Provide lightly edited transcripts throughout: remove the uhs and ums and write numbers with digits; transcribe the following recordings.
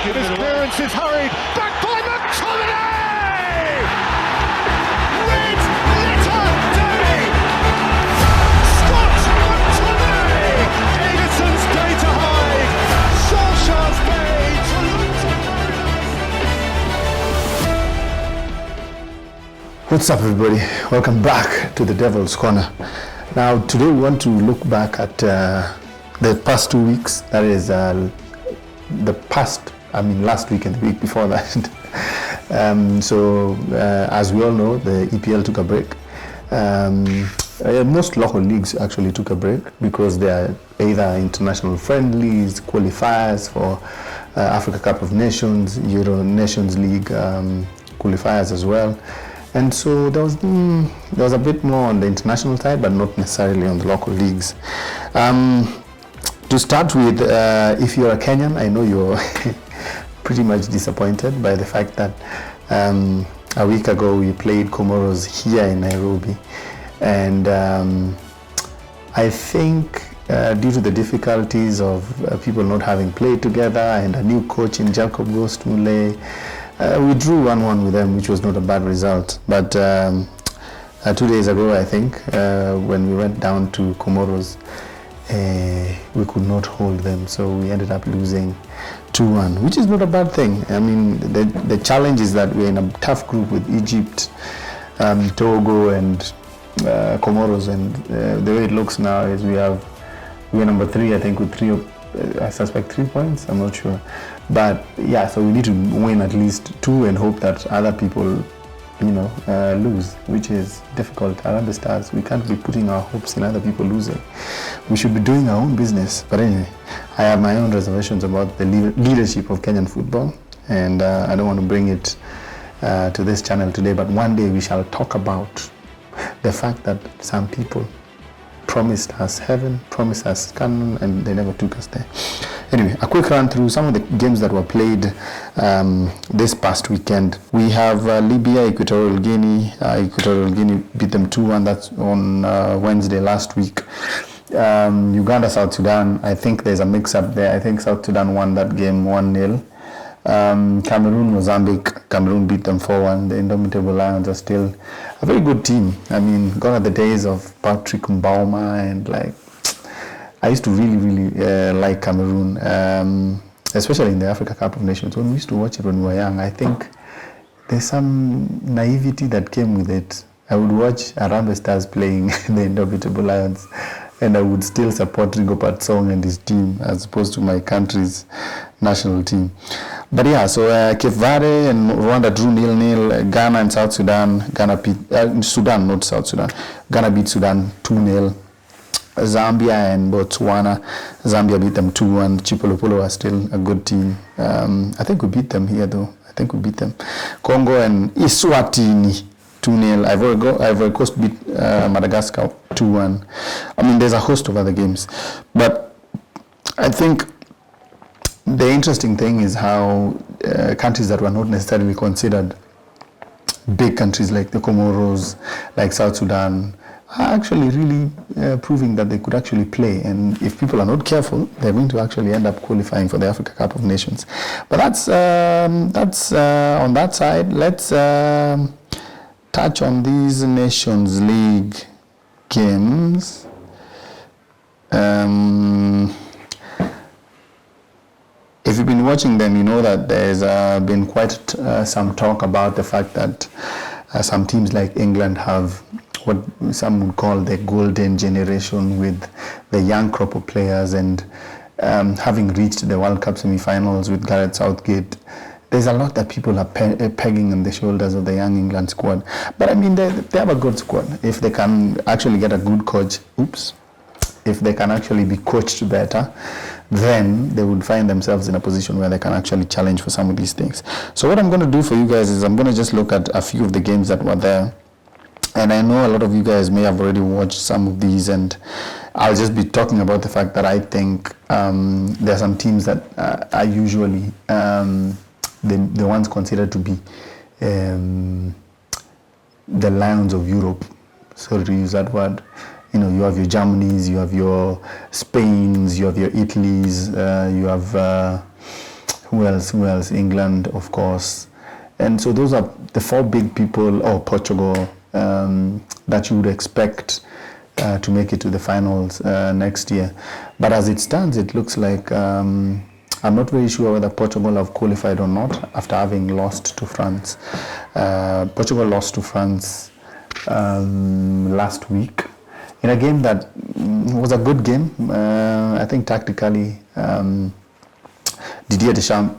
His clearance is hurried. Back by McTominay! Red letter day! Scott McTominay! Edison's day to hide. Solskjaer's day to look to. What's up, everybody? Welcome back to the Devil's Corner. Now, today we want to look back at the past 2 weeks. That is last week and the week before that. As we all know, the EPL took a break. Most local leagues actually took a break because they are either international friendlies, qualifiers for Africa Cup of Nations, Euro Nations League qualifiers as well. And so there was a bit more on the international side, but not necessarily on the local leagues. To start with, if you're a Kenyan, I know you're pretty much disappointed by the fact that a week ago we played Comoros here in Nairobi. And I think due to the difficulties of people not having played together and a new coach in Jacob Ghost Mule, we drew 1-1 with them, which was not a bad result. But 2 days ago, I think, when we went down to Comoros, we could not hold them, so we ended up losing 2-1, which is not a bad thing. I mean, the challenge is that we're in a tough group with Egypt, Togo, and Comoros, and the way it looks now is we're number 3, I think, with I suspect 3 points. I'm not sure, but yeah. So we need to win at least 2 and hope that other people, lose, which is difficult. Around the Stars, we can't be putting our hopes in other people losing. We should be doing our own business. But anyway, I have my own reservations about the leadership of Kenyan football, and I don't want to bring it to this channel today. But one day we shall talk about the fact that some people promised us heaven, promised us canon, and they never took us there. Anyway, a quick run through some of the games that were played this past weekend. We have Libya, Equatorial Guinea. Equatorial Guinea beat them 2-1. That's on Wednesday last week. Uganda, South Sudan. I think there's a mix-up there. I think South Sudan won that game 1-0. Cameroon, Mozambique. Cameroon beat them 4-1. The Indomitable Lions are still a very good team. I mean, gone are the days of Patrick Mbauma, and I used to really like Cameroon, especially in the Africa Cup of Nations. When we used to watch it when we were young, I think there's some naivety that came with it. I would watch Harambee Stars playing the Indomitable Lions, and I would still support Rigobert Song and his team as opposed to my country's national team. But yeah, so Cape Verde and Rwanda drew 0-0. Ghana and South Sudan. Ghana beat Sudan, not South Sudan. Ghana beat Sudan 2-0. Zambia and Botswana. Zambia beat them 2-1. Chipolopolo are still a good team. I think we beat them here though. I think we beat them. Congo and Eswatini 2-0. Ivory Coast beat Madagascar 2-1. I mean, there's a host of other games. But I think the interesting thing is how countries that were not necessarily considered big countries like the Comoros, like South Sudan, are actually really proving that they could actually play. And if people are not careful, they're going to actually end up qualifying for the Africa Cup of Nations. But that's on that side. Let's touch on these Nations League games. If you've been watching them, you know that there's been quite some talk about the fact that some teams like England have what some would call the golden generation with the young crop of players, and having reached the World Cup semi-finals with Gareth Southgate, there's a lot that people are pegging on the shoulders of the young England squad. But I mean, they have a good squad. If they can actually get a good coach, if they can actually be coached better, then they would find themselves in a position where they can actually challenge for some of these things. So what I'm going to do for you guys is I'm going to just look at a few of the games that were there. And I know a lot of you guys may have already watched some of these, and I'll just be talking about the fact that I think there are some teams that are usually the ones considered to be the lions of Europe. Sorry to use that word. You know, you have your Germanys, you have your Spains, you have your Italys, you have Who else? Who else? England, of course. And so those are the four big people, or Portugal, that you would expect to make it to the finals next year. But as it stands, it looks like I'm not very sure whether Portugal have qualified or not after having lost to France. Portugal lost to France last week in a game that was a good game. I think tactically, Didier Deschamps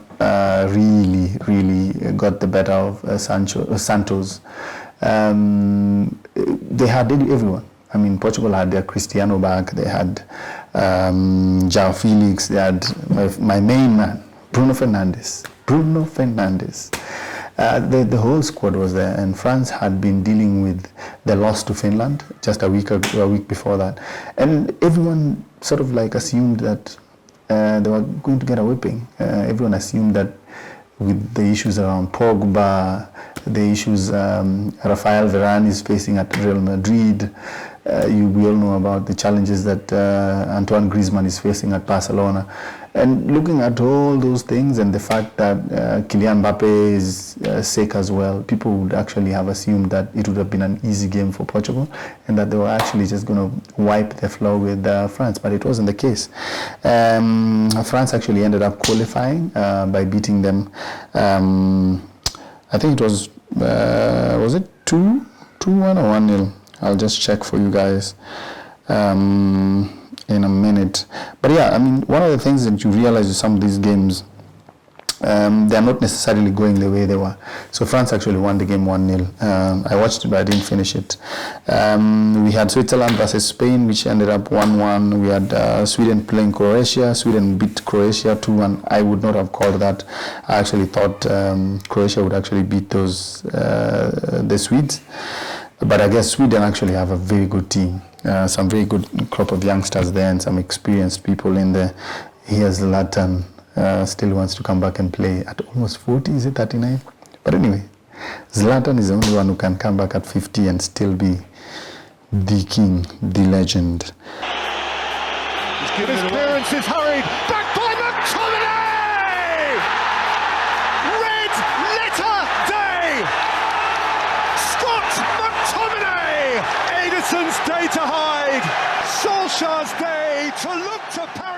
really got the better of Santos. They had everyone. I mean, Portugal had their Cristiano back. They had João Felix. They had my main man, Bruno Fernandes. The whole squad was there, and France had been dealing with the loss to Finland just a week before that, and everyone sort of like assumed that they were going to get a whipping. Everyone assumed that with the issues around Pogba, the issues Rafael Varane is facing at Real Madrid, we all know about the challenges that Antoine Griezmann is facing at Barcelona. And looking at all those things and the fact that Kylian Mbappe is sick as well, people would actually have assumed that it would have been an easy game for Portugal and that they were actually just going to wipe the floor with France, but it wasn't the case. France actually ended up qualifying by beating them. I think it was it 2-1 or 1-0? I'll just check for you guys in a minute. But yeah, I mean, one of the things that you realize with some of these games, they're not necessarily going the way they were. So France actually won the game 1-0. I watched it, but I didn't finish it. We had Switzerland versus Spain, which ended up 1-1. We had Sweden playing Croatia. Sweden beat Croatia 2-1. I would not have called that. I actually thought Croatia would actually beat the Swedes. But I guess Sweden actually have a very good team. Some very good crop of youngsters there and some experienced people in there. Here's Zlatan, still wants to come back and play at almost 40, is it 39? But anyway, Zlatan is the only one who can come back at 50 and still be the king, the legend. His clearance is hurried, back by McTominay! Red letter day! Scott McTominay! Edison's day to hide, Solskjaer's day to look to Paris.